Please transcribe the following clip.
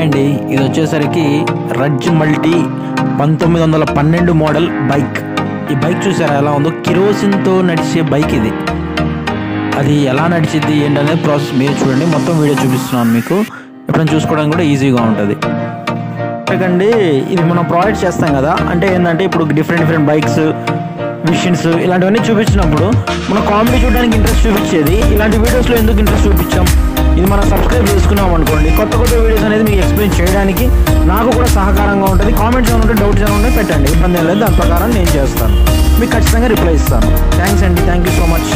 అండి, ఇది వచ్చేసరికి రజ్ మల్టీ 1912 మోడల్ బైక్. ఈ బైక్ చూసారా ఎలా ఉందో, కిరోసిన్తో నడిచే బైక్ ఇది. అది ఎలా నడిచిద్ది ఏంటనేది ప్రాసెస్ మీరు చూడండి, మొత్తం వీడియో చూపిస్తున్నాను మీకు. ఎప్పుడైనా చూసుకోవడానికి కూడా ఈజీగా ఉంటుంది. ఎందుకండి ఇది మనం ప్రొవైడ్ చేస్తాం కదా, అంటే ఏంటంటే ఇప్పుడు డిఫరెంట్ బైక్స్ మిషన్స్ ఇలాంటివన్నీ చూపించినప్పుడు మనం కామెడీ చూడడానికి ఇంట్రెస్ట్ చూపించేది, ఇలాంటి వీడియోస్లో ఎందుకు ఇంట్రెస్ట్ చూపించాం, ఇది మనం సబ్స్క్రైబ్ చేసుకున్నాం అనుకోండి, కొత్త వీడియోస్ అనేది మీకు ఎక్స్ప్లెయిన్ చేయడానికి నాకు కూడా సహకారంగా ఉంటుంది. కామెంట్స్ ఏమైనా ఉంటే, డౌట్స్ ఏమైనా ఉంటే పెట్టండి, ఇబ్బంది ఏం లేదు. దాని ప్రకారం నేను చేస్తాను, మీకు ఖచ్చితంగా రిప్లై ఇస్తాను. థ్యాంక్స్ అండి, థ్యాంక్ యూ సో మచ్.